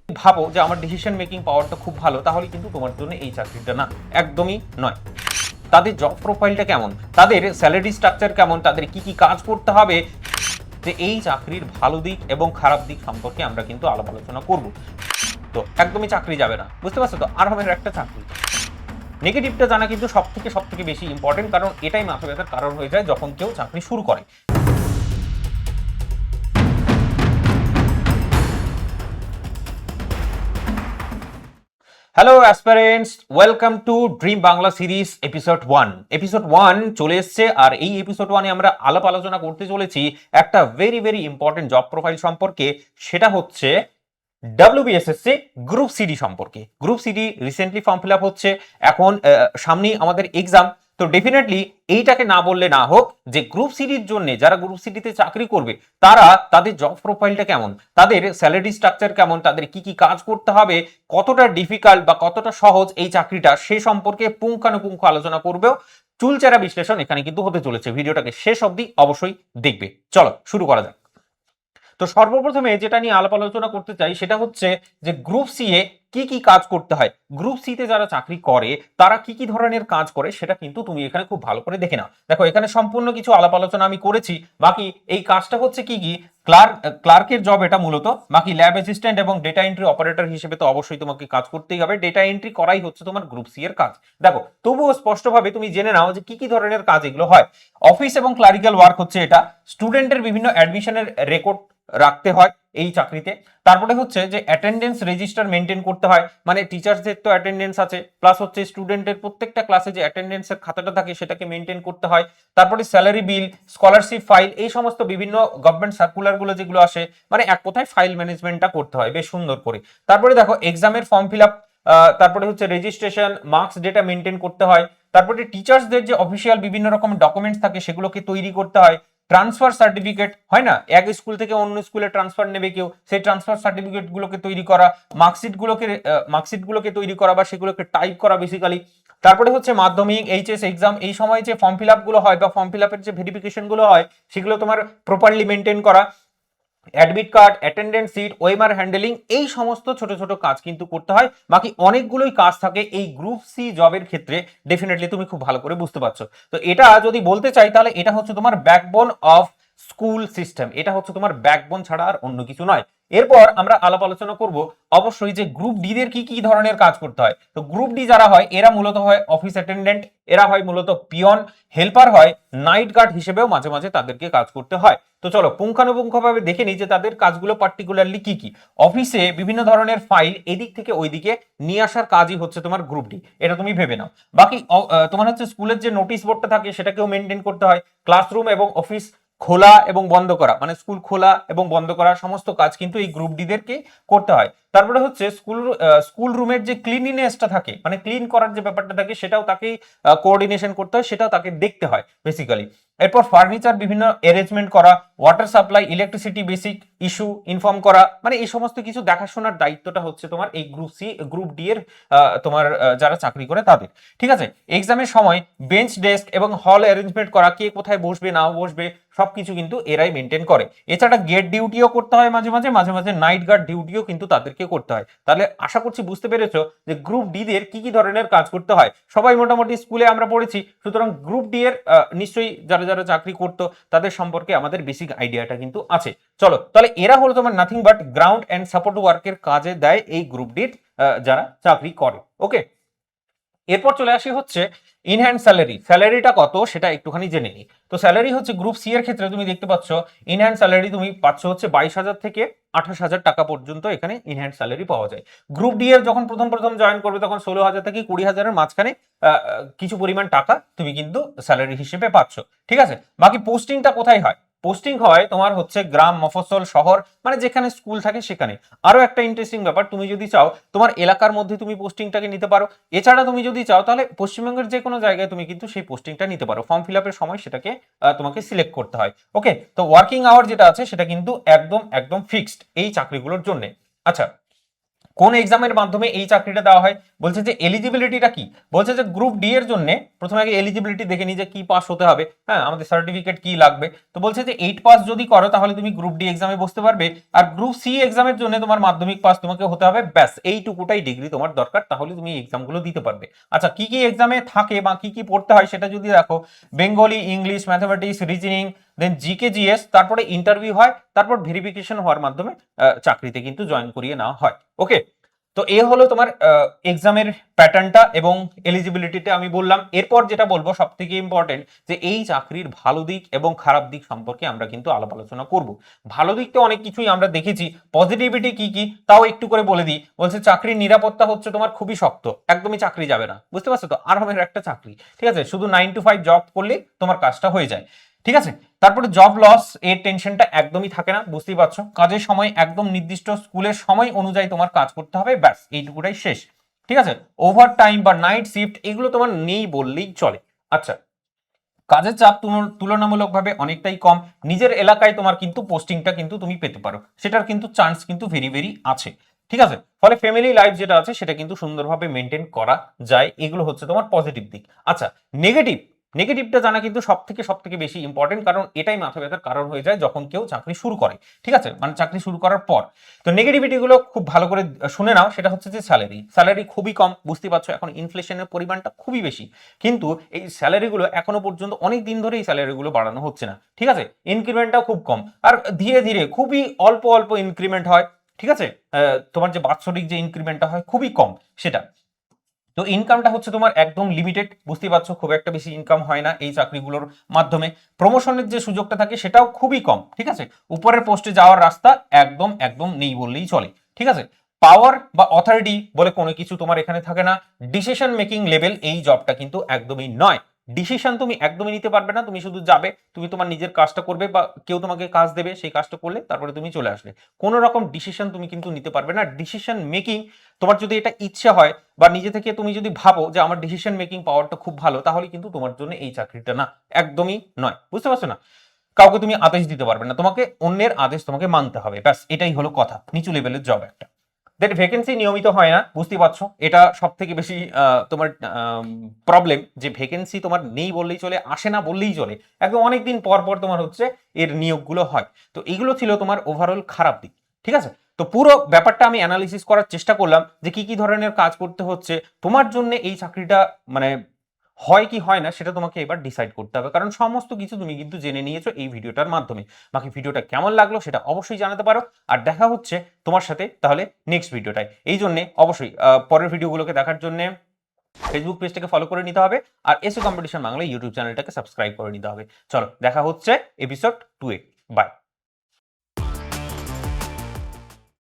ভাবো যে আমার ডিসিশন মেকিং পাওয়ারটা খুব ভালো, তাহলে কিন্তু তোমার জন্য এই চাকরিটা না, একদমই নয়। তাদের জব প্রোফাইলটা কেমন, তাদের স্যালারি স্ট্রাকচার কেমন, তাদের কি কি কাজ করতে হবে, যে এই চাকরির ভালো দিক এবং খারাপ দিক সম্পর্কে আমরা কিন্তু আলাপ আলোচনা করব। তো একদমই চাকরি যাবে না, বুঝতে পারছো তো? আরামের একটা চাকরি। নেগেটিভটা জানা কিন্তু সব থেকে বেশি ইম্পর্টেন্ট, কারণ এটাই মাথা ব্যথার কারণ হয়ে যায় যখন কেউ চাকরি শুরু করে। Hello aspirants, welcome to dream Bangla series episode 1 চলে এসছে। আর এই এপিসোড 1-এ আমরা আলাপ আলোচনা করতে চলেছি একটা very very important job profile সম্পর্কে। সেটা হচ্ছে ডাব্লিউবিএসএসসি গ্রুপ সিডি সম্পর্কে। Group CD recently form fill up হচ্ছে, এখন সামনেই আমাদের এক্সাম। তো ডেফিনেটলি এইটাকে না বললে না হোক যে গ্রুপ সিডির জন্য যারা গ্রুপ সিডিতে চাকরি করবে তারা তাদের জব প্রোফাইলটা কেমন, তাদের স্যালারি স্ট্রাকচার কেমন, তাদের কি কি কাজ করতে হবে, কতটা ডিফিকাল্ট বা কতটা সহজ এই চাকরিটা, সে সম্পর্কে পুঙ্খানুপুঙ্খ আলোচনা করবেও। চুলচেরা বিশ্লেষণ এখানে কিন্তু হতে চলেছে। ভিডিওটাকে শেষ অবধি অবশ্যই দেখবে। চলো শুরু করা যাক। তো সর্বপ্রথমে যেটা নিয়ে আলাপ আলোচনা করতে চাই সেটা হচ্ছে যে গ্রুপ সি এ কি কি কাজ করতে হয়। গ্রুপ সি তে যারা চাকরি করে তারা কি কি ধরনের কাজ করে সেটা কিন্তু তুমি এখানে খুব ভালো করে দেখে নাও। দেখো, এখানে সম্পূর্ণ কিছু আলাপ আলোচনা আমি করেছি। বাকি এই কাজটা হচ্ছে কি কি, ক্লার্কের জব এটা মূলত। বাকি ল্যাব অ্যাসিস্ট্যান্ট এবং ডেটা এন্ট্রি অপারেটর হিসেবে তো অবশ্যই তোমাকে কাজ করতেই হবে। ডেটা এন্ট্রি করাই হচ্ছে তোমার গ্রুপ সি এর কাজ। দেখো, তবুও স্পষ্টভাবে তুমি জেনে নাও যে কি কি ধরনের কাজ এগুলো হয়। অফিস এবং ক্লারিক্যাল ওয়ার্ক হচ্ছে এটা। স্টুডেন্টের বিভিন্ন অ্যাডমিশনের রেকর্ড রাখতে হয় এই চাকরিতে। তারপরে হচ্ছে যে অ্যাটেন্ডেন্স রেজিস্টার মেনটেন করতে হয়, মানে টিচার্সদের তো অ্যাটেন্ডেন্স আছে, প্লাস হচ্ছে স্টুডেন্টের প্রত্যেকটা ক্লাসে যে অ্যাটেন্ডেন্সের খাতাটা থাকে সেটাকে মেনটেন করতে হয়। তারপরে স্যালারি বিল, স্কলারশিপ ফাইল, এই সমস্ত বিভিন্ন গভর্নমেন্ট সার্কুলারগুলো যেগুলো আসে, মানে এক কথায় ফাইল ম্যানেজমেন্টটা করতে হয় বেশ সুন্দর করে। তারপরে দেখো এক্সামের ফর্ম ফিল আপ, তারপরে হচ্ছে রেজিস্ট্রেশন, মার্কস ডেটা মেনটেন করতে হয়। তারপরে টিচার্সদের যে অফিসিয়াল বিভিন্ন রকম ডকুমেন্টস থাকে সেগুলোকে তৈরি করতে হয়। ট্রান্সফার সার্টিফিকেট হয় না, এক স্কুল থেকে অন্য স্কুলে ট্রান্সফার নেবে কেউ, সেই ট্রান্সফার সার্টিফিকেট গুলোকে তৈরি করা, মার্কশিটগুলোকে তৈরি করা বা সেগুলোকে টাইপ করা বেসিক্যালি। তারপরে হচ্ছে মাধ্যমিক, এইচএস এক্সাম, এই সময় যে ফর্ম ফিল আপ গুলো হয় বা ফর্ম ফিল আপের যে ভেরিফিকেশন গুলো হয় সেগুলো তোমার প্রপারলি মেনটেন করা। Admit card, attendance sheet, OMR handling, এই সমস্ত ছোট ছোট কাজ কিন্তু করতে হয়। বাকি অনেকগুলোই কাজ থাকে এই গ্রুপ সি জবের ক্ষেত্রে, ডেফিনেটলি তুমি খুব ভালো করে বুঝতে পারছো। তো এটা যদি বলতে চাই তাহলে এটা হচ্ছে তোমার ব্যাকবোন অফ স্কুল সিস্টেম। এটা হচ্ছে তোমার ব্যাকবোন ছাড়া আর অন্য কিছু নয়। এরপর আমরা আলাপ আলোচনা করব অবশ্যই যে গ্রুপ ডি দের কি কি ধরনের কাজ করতে হয়। তো গ্রুপ ডি যারা হয় এরা মূলত হয় অফিস অ্যাটেন্ডেন্ট, এরা হয় মূলত পিয়ন, হেল্পার হয়, নাইট গার্ড হিসেবেও মাঝে মাঝে তাদেরকে কাজ করতে হয়। তো চলো পুঙ্খানুপুঙ্খভাবে দেখে নিই যে তাদের কাজগুলো পার্টিকুলারলি কি কি। অফিসে বিভিন্ন ধরনের ফাইল এদিক থেকে ওইদিকে নিয়ে আসার কাজই হচ্ছে তোমার গ্রুপ ডি, এটা তুমি ভেবে নাও। বাকি তোমার হচ্ছে স্কুলের যে নোটিশ বোর্ডটা থাকে সেটাকেও মেনটেন করতে হয়। ক্লাসরুম এবং অফিস খোলা এবং বন্ধ করা, মানে স্কুল খোলা এবং বন্ধ করা সমস্ত কাজ কিন্তু এই গ্রুপ ডি দেরকে করতে হয়। তারপরে হচ্ছে স্কুল রুমের যে ক্লিনিনেসটা থাকে, মানে ক্লিন করার যে ব্যাপারটা থাকে সেটাও তাকেই কোঅর্ডিনেশন করতে হয়, সেটাও তাকে দেখতে হয় বেসিক্যালি। এরপর ফার্নিচার বিভিন্ন অ্যারেঞ্জমেন্ট করা, water supply, electricity basic issue inform করা, মানে এই সমস্ত কিছু দেখাশোনার দায়িত্বটা হচ্ছে তোমার এই গ্রুপ ডি এর তোমার যারা চাকরি করে তাদের। ঠিক আছে, এক্সামের সময় বেঞ্চ ডেস্ক এবং হল অ্যারেঞ্জমেন্ট করা, কে কোথায় বসবে না বসবে সবকিছু কিন্তু এরাই মেনটেন করে। এছাড়া গেট ডিউটিও করতে হয় মাঝে মাঝে, মাঝে মাঝে নাইট গার্ড ডিউটিও কিন্তু তাদেরকে করতে হয়। তাহলে আশা করছি বুঝতে পেরেছো যে গ্রুপ ডি দের কি কি ধরনের কাজ করতে হয়। সবাই মোটামুটি স্কুলে আমরা পড়েছি, সুতরাং গ্রুপ ডি এর নিশ্চয়ই যারা যারা চাকরি করতো তাদের সম্পর্কে আমাদের বেসিক আইডিয়াটা কিন্তু আছে। চলো তাহলে এরা হলো তোমার nothing but ground and support ওয়ার্কের কাজে দেয় এই গ্রুপ ডি যারা চাকরি করে। ওকে, এরপর চলে আসি হচ্ছে ইনহ্যান্ড স্যালারি। স্যালারিটা কত সেটা একটুখানি জেনে নিই। তো স্যালারি হচ্ছে গ্রুপ সি এর ক্ষেত্রে তুমি দেখতে পাচ্ছ ইনহ্যান্ড স্যালারি তুমি পাচ্ছ হচ্ছে 22,000 থেকে 28,000 টাকা পর্যন্ত এখানে ইনহ্যান্ড স্যালারি পাওয়া যায়। গ্রুপ ডি এর যখন প্রথম প্রথম জয়েন করবে তখন 16,000 থেকে 20,000-এর মাঝখানে কিছু পরিমাণ টাকা তুমি কিন্তু স্যালারি হিসেবে পাচ্ছ। ঠিক আছে, বাকি পোস্টিংটা কোথায় হয়? পোস্টিং হয় তোমার হচ্ছে গ্রাম, মফস্বল, শহর, মানে যেখানে স্কুল থাকে সেখানে। আরো একটা ইন্টারেস্টিং ব্যাপার, তুমি যদি চাও তোমার এলাকার মধ্যে তুমি পোস্টিংটাকে নিতে পারো। এছাড়া তুমি যদি চাও তাহলে পশ্চিমবঙ্গের যে কোনো জায়গায় তুমি কিন্তু সেই পোস্টিংটা নিতে পারো। ফর্ম ফিল আপের সময় সেটাকে তোমাকে সিলেক্ট করতে হয়। ওকে, তো ওয়ার্কিং আওয়ার যেটা আছে সেটা কিন্তু একদম একদম ফিক্সড এই চাকরিগুলোর জন্য। আচ্ছা, কোন এক্সামের মাধ্যমে এই চাকরিটা দেওয়া হয়? বলছে যে এলিজিবিলিটিটা কি, বলছে যে গ্রুপ ডি এর জন্য প্রথমে আগে এলিজিবিলিটি দেখে নি যে কি পাস হতে হবে, হ্যাঁ আমাদের সার্টিফিকেট কি লাগবে। তো বলছে যে 8 পাস যদি করো তাহলে তুমি গ্রুপ ডি এক্সামে বসতে পারবে, আর গ্রুপ সি এক্সামের জন্য তোমার মাধ্যমিক পাস তোমাকে হতে হবে, ব্যাস এইটুকুটাই ডিগ্রি তোমার দরকার, তাহলে তুমি এই এক্সামগুলো দিতে পারবে। আচ্ছা কি কি এক্সামে থাকে বা কি কি পড়তে হয় সেটা যদি দেখো, বেঙ্গলি, ইংলিশ, ম্যাথামেটিক্স, রিজনিং, দেন জিকে জিএস, তারপরে ইন্টারভিউ হয়, তারপর ভেরিফিকেশন হওয়ার মাধ্যমে চাকরিতে কিন্তু জয়েন করিয়ে নেওয়া হয়। ওকে, তো এ হলো তোমার এক্সামের প্যাটার্নটা এবং এলিজিবিলিটিটা আমি বললাম। এরপর যেটা বলবো সব থেকে ইম্পর্টেন্ট, যে এই চাকরির ভালো দিক এবং খারাপ দিক সম্পর্কে আমরা কিন্তু আলাপ আলোচনা করব। ভালো দিক তো অনেক কিছুই আমরা দেখেছি, পজিটিভিটি কি কি তাও একটু করে বলে দিই। বলছে চাকরির নিরাপত্তা হচ্ছে তোমার খুবই শক্ত, একদমই চাকরি যাবে না, বুঝতে পারছো তো, আরামের একটা চাকরি, ঠিক আছে, শুধু 9 to 5 জব করলে তোমার কাজটা হয়ে যায়, ঠিক আছে। তারপরে জব লস এর টেনশনটা একদমই থাকে না, বুঝতেই পারছো, কাজের সময় একদম নির্দিষ্ট স্কুলের সময় অনুযায়ী তোমার কাজ করতে হবে, ব্যাস এইটুকুটাই শেষ, ঠিক আছে। ওভার টাইম বা নাইট শিফট এগুলো তোমার নেই বললেই চলে। আচ্ছা, কাজের চাপ তুলনামূলকভাবে অনেকটাই কম, নিজের এলাকায় তোমার কিন্তু পোস্টিংটা কিন্তু তুমি পেতে পারো, সেটার কিন্তু চান্স কিন্তু ভেরি ভেরি আছে, ঠিক আছে। ফলে ফ্যামিলি লাইফ যেটা আছে সেটা কিন্তু সুন্দরভাবে মেনটেন করা যায়, এগুলো হচ্ছে তোমার পজিটিভ দিক। আচ্ছা, নেগেটিভ, নেগেটিভটা জানা কিন্তু সব থেকে বেশি ইম্পর্টেন্ট, কারণ এটাই মাথা ব্যথার কারণ হয়ে যায় যখন কেউ চাকরি শুরু করে, ঠিক আছে, মানে চাকরি শুরু করার পর। তো নেগেটিভিটি গুলো খুব ভালো করে শুনে নাও। সেটা হচ্ছে যে স্যালারি খুবই কম, বুঝতে পারছো, এখন ইনফ্লেশনের পরিমাণটা খুবই বেশি, কিন্তু এই স্যালারিগুলো এখনো পর্যন্ত অনেক দিন ধরে এই স্যালারিগুলো বাড়ানো হচ্ছে না, ঠিক আছে। ইনক্রিমেন্টটাও খুব কম, আর ধীরে ধীরে খুবই অল্প অল্প ইনক্রিমেন্ট হয়, ঠিক আছে। তোমার যে বাৎসরিক যে ইনক্রিমেন্টটা হয় খুবই কম সেটা। তো ইনকামটা হচ্ছে তোমার একদম লিমিটেড, বুঝতেই পারছো, খুব একটা বেশি ইনকাম হয় না এই চাকরিগুলোর মাধ্যমে। প্রমোশনের যে সুযোগটা থাকে সেটাও খুবই কম, ঠিক আছে। উপরের পোস্টে যাওয়ার রাস্তা একদম একদম নেই বললেই চলে, ঠিক আছে। পাওয়ার বা অথরিটি বলে কোনো কিছু তোমার এখানে থাকে না। ডিসিশন মেকিং লেভেল এই জবটা কিন্তু একদমই নয়, ডিসিশন তুমি একদমই নিতে পারবে না, তুমি শুধু যাবে, তুমি তোমার নিজের কাজটা করবে, বা কেউ তোমাকে কাজ দেবে, সেই কাজটা করলে তারপরে তুমি চলে আসলে, কোনো রকম ডিসিশন তুমি কিন্তু নিতে পারবে না। ডিসিশন মেকিং তোমার যদি এটা ইচ্ছে হয় বা নিজে থেকে তুমি যদি ভাবো যে আমার ডিসিশন মেকিং পাওয়ারটা খুব ভালো, তাহলে কিন্তু তোমার জন্য এই চাকরিটা না, একদমই নয়, বুঝতে পারছো না। কাউকে তুমি আদেশ দিতে পারবে না, তোমাকে অন্যের আদেশ তোমাকে মানতে হবে, ব্যাস এটাই হলো কথা, নিচু লেভেলের জব একটা। দেন ভ্যাকেন্সি নিয়মিত হয় না, বুঝতেই পারছো, এটা সব থেকে বেশি তোমার প্রবলেম, যে ভ্যাকেন্সি তোমার নেই বললেই চলে, আসে না বললেই চলে, একদম অনেকদিন পর পর তোমার হচ্ছে এর নিয়োগগুলো হয়। তো এইগুলো ছিল তোমার ওভারঅল খারাপ দিক, ঠিক আছে। তো পুরো ব্যাপারটা আমি অ্যানালিসিস করার চেষ্টা করলাম যে কি কি ধরনের কাজ করতে হচ্ছে তোমার জন্য এই চাকরিটা, মানে হয় কি হয় না সেটা তোমাকে এবার ডিসাইড করতে হবে, কারণ সমস্ত কিছু তুমি কিন্তু জেনে নিয়েছো এই ভিডিওটার মাধ্যমে। বাকি ভিডিওটা কেমন লাগলো সেটা অবশ্যই জানাতে পারো, আর দেখা হচ্ছে তোমার সাথে তাহলে নেক্সট ভিডিওটায়। এই জন্য অবশ্যই পরের ভিডিওগুলোকে দেখার জন্য ফেসবুক পেজটাকে ফলো করে নিতে হবে, আর এসও কম্পিটিশন বাংলা ইউটিউব চ্যানেলটাকে সাবস্ক্রাইব করে নিতে হবে। চলো দেখা হচ্ছে এপিসোড 2-এ, বাই।